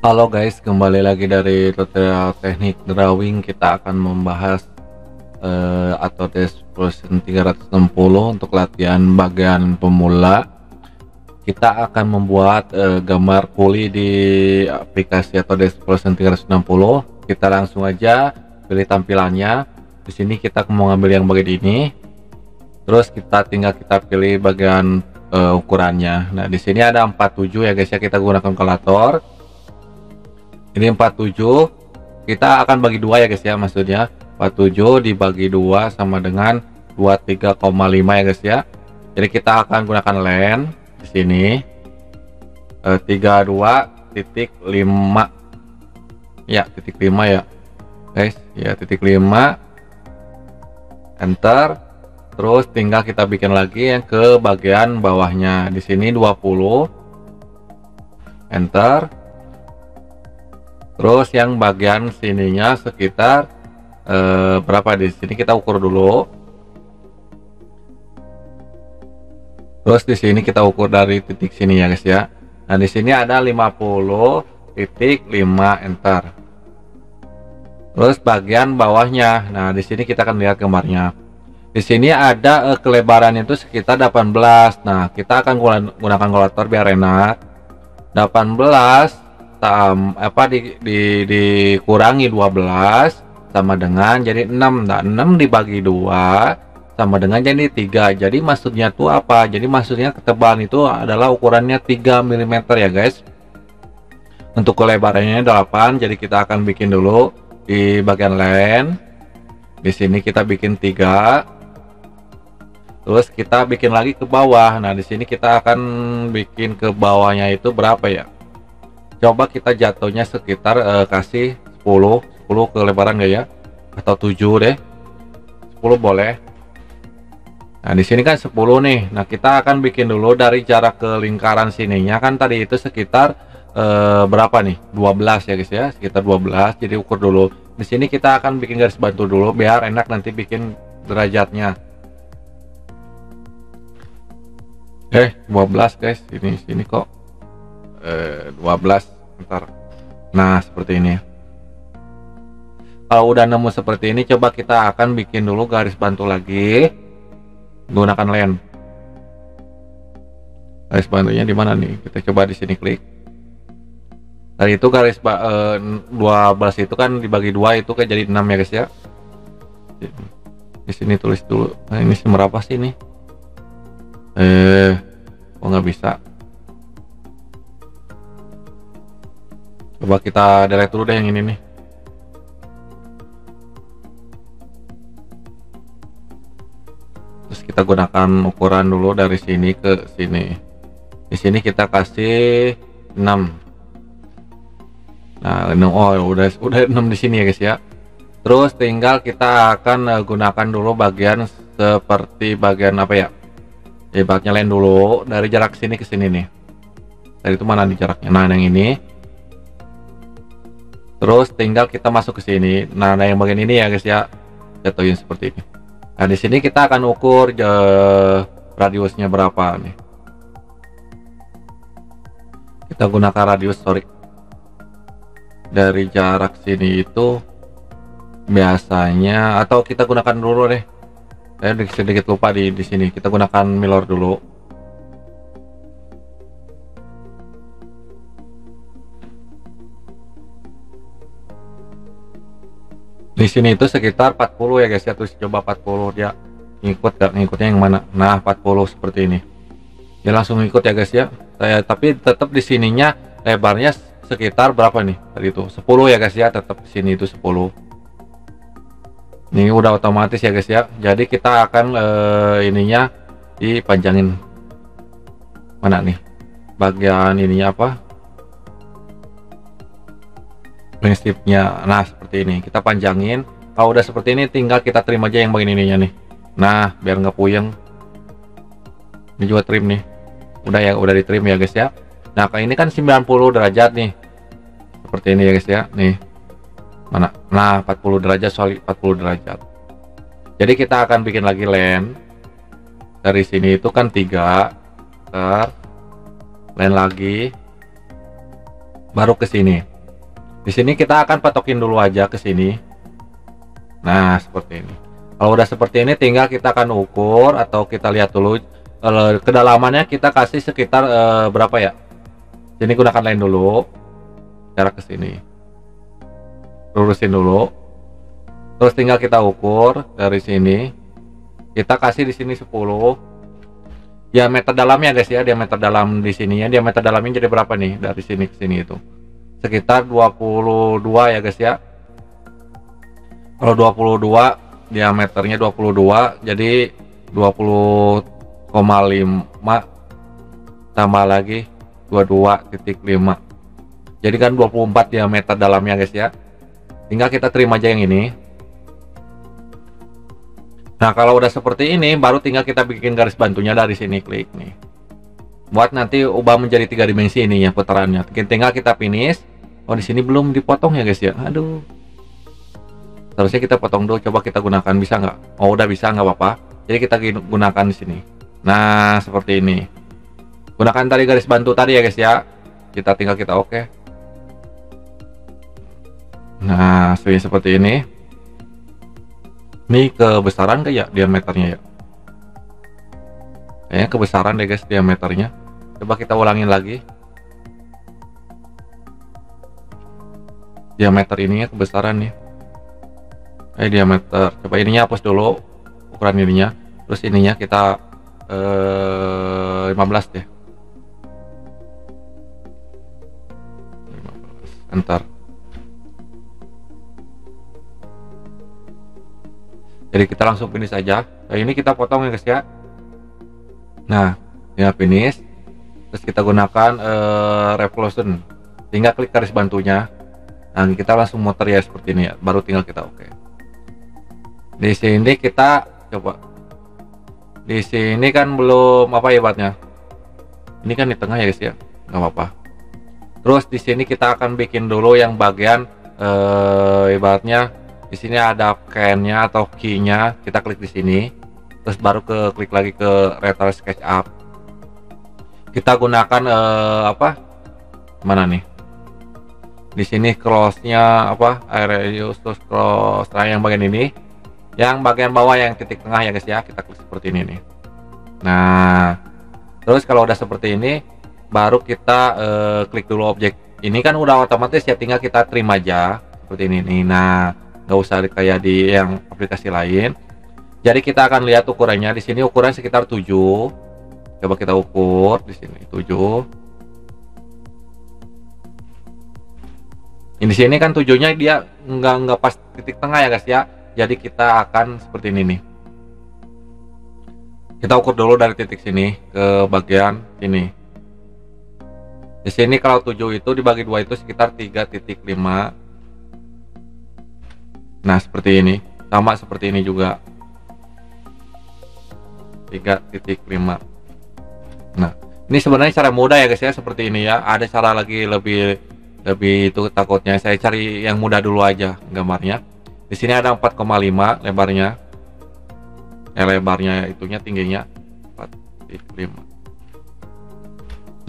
Halo guys, kembali lagi dari tutorial teknik drawing. Kita akan membahas Autodesk Fusion 360 untuk latihan bagian pemula. Kita akan membuat gambar kuli di aplikasi Autodesk Fusion 360. Kita langsung aja pilih tampilannya. Di sini kita mau ngambil yang bagian ini. Terus kita pilih bagian ukurannya. Nah, di sini ada 47 ya guys ya, kita gunakan kalkulator. Ini 47, kita akan bagi dua ya guys ya, maksudnya 47 dibagi 2 sama dengan 23,5 ya guys ya. Jadi kita akan gunakan len di sini 32,5 ya, titik 5 ya guys ya, titik 5, enter. Terus tinggal kita bikin lagi yang ke bagian bawahnya. Di sini 20, enter. Terus yang bagian sininya sekitar berapa, di sini kita ukur dulu. Terus di sini kita ukur dari titik sini ya guys ya. Nah, di sini ada 50,5, enter. Terus bagian bawahnya. Nah, di sini kita akan lihat gambarnya. Di sini ada kelebaran itu sekitar 18. Nah, kita akan gunakan kalkulator biar enak. 18 dikurangi 12 sama dengan jadi 6. Nah, 6 dibagi 2 sama dengan jadi 3. Jadi maksudnya tuh apa? Jadi maksudnya ketebalan itu adalah ukurannya 3 mm ya guys. Untuk kelebarannya 8. Jadi kita akan bikin dulu di bagian len. Di sini kita bikin 3. Terus kita bikin lagi ke bawah. Nah, di sini kita akan bikin ke bawahnya itu berapa ya? Coba kita jatuhnya sekitar kasih 10 kelebaran gak ya, atau 7 deh, 10 boleh. Nah, di sini kan 10 nih. Nah, kita akan bikin dulu dari jarak ke lingkaran sininya, kan tadi itu sekitar berapa nih, 12 ya guys ya, sekitar 12. Jadi ukur dulu. Di sini kita akan bikin garis bantu dulu biar enak nanti bikin derajatnya. 12 guys, sini kok 12. Ntar. Nah, seperti ini. Kalau udah nemu seperti ini, coba kita akan bikin dulu garis bantu lagi gunakan len. Garis bantunya di mana nih? Kita coba di sini klik. Tadi itu garis 12 itu kan dibagi 2 itu kan jadi 6 ya guys ya. Di sini tulis dulu. Nah, ini seberapa sih nih? Kok nggak bisa? Coba kita delete dulu deh yang ini nih. Terus kita gunakan ukuran dulu dari sini ke sini. Di sini kita kasih 6. Nah, udah 6 di sini ya guys ya. Terus tinggal kita akan gunakan dulu bagian seperti bagian apa ya? Ibaratnya len dulu dari jarak sini ke sini nih. Dari itu mana di jaraknya? Nah, yang ini. Terus tinggal kita masuk ke sini. Nah, yang bagian ini ya guys ya, jatuhin seperti ini. Nah, di sini kita akan ukur radiusnya berapa nih. Kita gunakan radius, sorry. Dari jarak sini itu biasanya, atau kita gunakan dulu deh. Saya sedikit lupa di sini. Kita gunakan Milor dulu. Di sini itu sekitar 40 ya guys ya. Terus coba 40 dia ngikut gak, ngikutnya yang mana? Nah, 40 seperti ini. Dia langsung ngikut ya guys ya. Tapi tetap di sininya lebarnya sekitar berapa nih? Tadi itu 10 ya guys ya. Tetap di sini itu 10. Ini udah otomatis ya guys ya. Jadi kita akan ininya dipanjangin. Mana nih? Bagian ininya apa? Prinsipnya. Nah, seperti ini kita panjangin. Kalau udah seperti ini tinggal kita trim aja yang bagian ininya nih. Nah, biar nggak puyeng. Ini juga trim nih. Udah di trim ya guys ya. Nah, kayak ini kan 90 derajat nih. Seperti ini ya guys ya. Nih. Mana? Nah, 40 derajat, soal 40 derajat. Jadi kita akan bikin lagi len. Dari sini itu kan 3. Len lagi. Baru ke sini. Di sini kita akan patokin dulu aja ke sini. Nah, seperti ini. Kalau udah seperti ini tinggal kita akan ukur atau kita lihat dulu kedalamannya, kita kasih sekitar berapa ya. Jadi gunakan line dulu, jarak ke sini, lurusin dulu, terus tinggal kita ukur dari sini. Kita kasih di sini 10 diameter dalamnya guys ya. Diameter dalam di sini ya, diameter dalamnya jadi berapa nih dari sini ke sini itu sekitar 22 ya guys ya. Kalau 22 diameternya 22, jadi 20,5 tambah lagi 22,5, jadi kan 24 diameter dalamnya guys ya. Tinggal kita terima aja yang ini. Nah, kalau udah seperti ini baru tinggal kita bikin garis bantunya dari sini, klik nih buat nanti ubah menjadi 3 dimensi ini ya putarannya. Tinggal kita finish. Oh, di sini belum dipotong ya guys ya. Aduh, seharusnya kita potong dulu. Coba kita gunakan, bisa nggak? Oh, udah bisa, nggak apa-apa. Jadi kita gunakan di sini. Nah, seperti ini. Gunakan tadi garis bantu tadi ya guys ya. Kita tinggal kita oke. Nah, seperti ini. Ini kebesaran kayak ya diameternya ya. Kayaknya kebesaran deh guys diameternya. Coba kita ulangin lagi. Diameter ininya kebesaran nih. Diameter. Coba ininya hapus dulu ukuran ininya. Terus ininya kita 15 deh. 15. Enter. Jadi kita langsung finish saja. Nah, ini kita potong ya guys ya. Nah, tinggal finish. Terus kita gunakan revolution. Tinggal klik garis bantunya. Nah, kita langsung muter ya seperti ini ya. Baru tinggal kita oke. Di sini kita coba. Di sini kan belum apa ya ibaratnya. Ini kan di tengah ya guys ya. Nggak apa-apa. Terus di sini kita akan bikin dulu yang bagian ibaratnya di sini ada can-nya atau key-nya. Kita klik di sini. Terus baru klik lagi ke Retro SketchUp. Kita gunakan apa? Mana nih? Di sini cross-nya apa? Area terus cross. Nah, yang bagian ini. Yang bagian bawah yang titik tengah ya guys ya. Kita klik seperti ini nih. Nah, terus kalau udah seperti ini baru kita klik dulu objek. Ini kan udah otomatis ya, tinggal kita terima aja seperti ini nih. Nah, nggak usah kayak di yang aplikasi lain. Jadi kita akan lihat ukurannya. Di sini ukuran sekitar 7. Coba kita ukur di sini 7. Ini di sini kan 7-nya dia nggak pas titik tengah ya guys ya. Jadi kita akan seperti ini nih. Kita ukur dulu dari titik sini ke bagian ini. Di sini kalau 7 itu dibagi 2 itu sekitar 3,5. Nah, seperti ini. Sama seperti ini juga. 3,5. Nah, ini sebenarnya cara mudah ya guys ya, seperti ini ya. Ada cara lagi lebih itu, takutnya saya cari yang mudah dulu aja gambarnya. Di sini ada 4,5 lebarnya. Lebarnya itunya tingginya 4,5.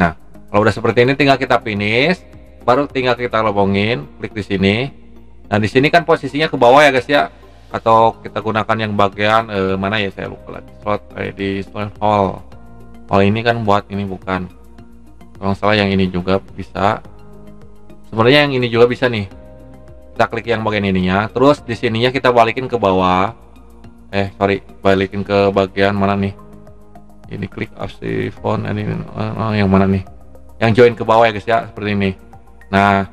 Nah, kalau udah seperti ini tinggal kita finish, baru tinggal kita lobongin, klik di sini. Nah, di sini kan posisinya ke bawah ya guys ya. Atau kita gunakan yang bagian mana ya, saya lupa lagi. Slot di slot hole. Hole ini kan buat ini bukan. Kalau salah yang ini juga bisa. Sebenarnya yang ini juga bisa nih. Kita klik yang bagian ininya, terus di sininya kita balikin ke bawah. Balikin ke bagian mana nih? Ini klik opsi font ini yang mana nih? Yang join ke bawah ya guys ya, seperti ini. Nah,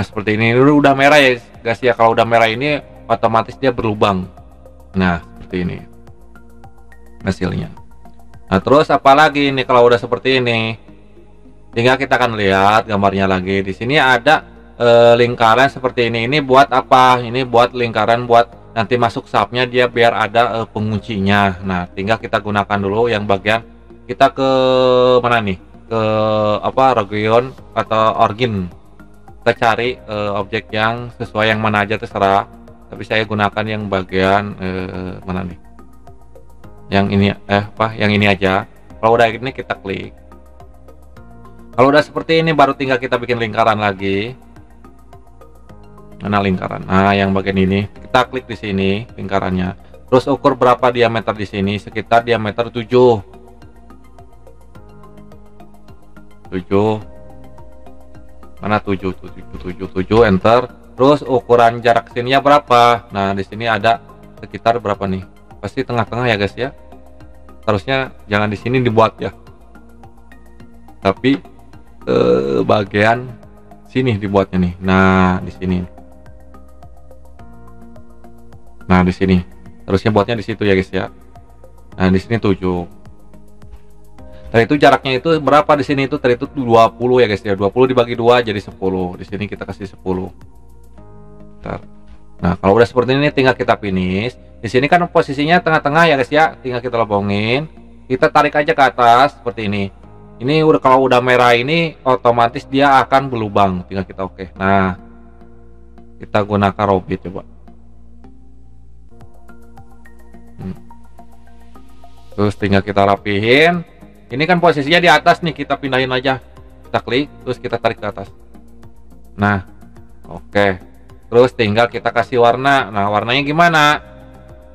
seperti ini udah merah ya guys ya. Kalau udah merah ini otomatis dia berlubang. Nah, seperti ini hasilnya. Nah, terus apalagi ini kalau udah seperti ini? Tinggal kita akan lihat gambarnya lagi. Di sini ada lingkaran seperti ini. Ini buat apa? Ini buat lingkaran buat nanti masuk subnya dia biar ada penguncinya. Nah, tinggal kita gunakan dulu yang bagian kita ke mana nih? Ke apa? Region atau origin. Kita cari objek yang sesuai yang mana aja terserah. Tapi saya gunakan yang bagian mana nih? Yang ini yang ini aja. Kalau udah ini kita klik. Kalau udah seperti ini baru tinggal kita bikin lingkaran lagi. Mana lingkaran? Nah, yang bagian ini kita klik di sini lingkarannya. Terus ukur berapa diameter di sini? Sekitar diameter 7. Mana 7? 7, enter. Terus ukuran jarak sininya berapa? Nah, di sini ada sekitar berapa nih? Pasti tengah-tengah ya guys ya. Harusnya jangan di sini dibuat ya. Tapi bagian sini dibuatnya nih. Nah, di sini. Nah, di sini. Harusnya buatnya di situ ya guys ya. Nah, di sini 7. Tadi itu jaraknya itu berapa di sini itu? Tadi itu 20 ya guys ya. 20 dibagi 2 jadi 10. Di sini kita kasih 10. Bentar. Nah, kalau udah seperti ini tinggal kita finish. Di sini kan posisinya tengah-tengah ya guys ya. Tinggal kita lobongin. Kita tarik aja ke atas seperti ini. Ini udah, kalau udah merah ini otomatis dia akan berlubang. Tinggal kita oke. Nah, kita gunakan Robit coba. Terus tinggal kita rapihin. Ini kan posisinya di atas nih, kita pindahin aja. Kita klik, terus kita tarik ke atas. Nah, oke. Terus tinggal kita kasih warna. Nah, warnanya gimana?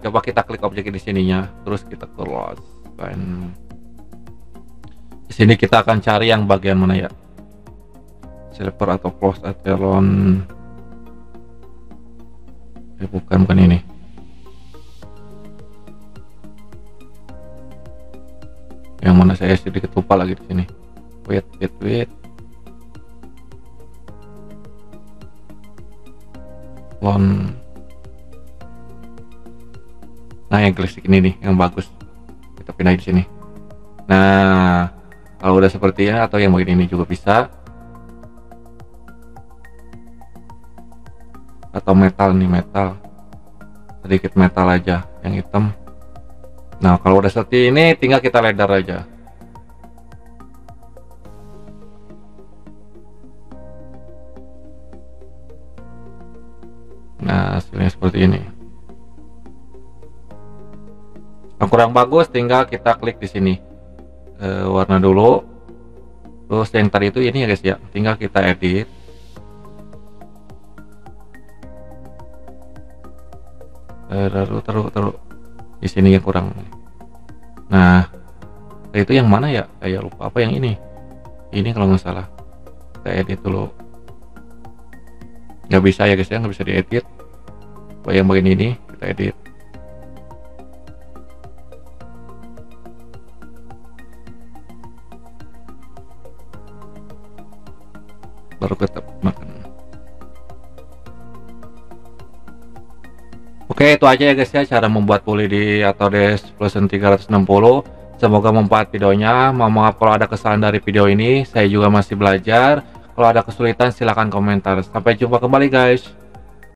Coba kita klik objek di sininya, terus kita close. Di sini kita akan cari yang bagian mana ya? Silver atau close atelon? Bukan ini. Yang mana saya sedikit lupa lagi di sini. Wait. Nah, yang klasik ini nih yang bagus. Kita pindah di sini. Nah, kalau udah seperti ya, atau yang bagian ini juga bisa. Atau metal nih, metal. Sedikit metal aja, yang hitam. Nah, kalau udah seperti ini tinggal kita ledar aja. Nah, hasilnya seperti ini. Yang kurang bagus tinggal kita klik di sini. Warna dulu. Terus yang tadi itu ini ya guys ya, tinggal kita edit. Taruh di sini yang kurang. Nah, itu yang mana ya? Saya lupa. Apa yang ini? Ini kalau nggak salah. Kita edit dulu. Nggak bisa ya guys ya, nggak bisa diedit. Yang bagian ini kita edit. Baru kita makan. Oke, itu aja ya guys ya cara membuat puli di Autodesk Fusion 360. Semoga membantu videonya. Mohon maaf kalau ada kesalahan dari video ini, saya juga masih belajar. Kalau ada kesulitan silahkan komentar. Sampai jumpa kembali guys.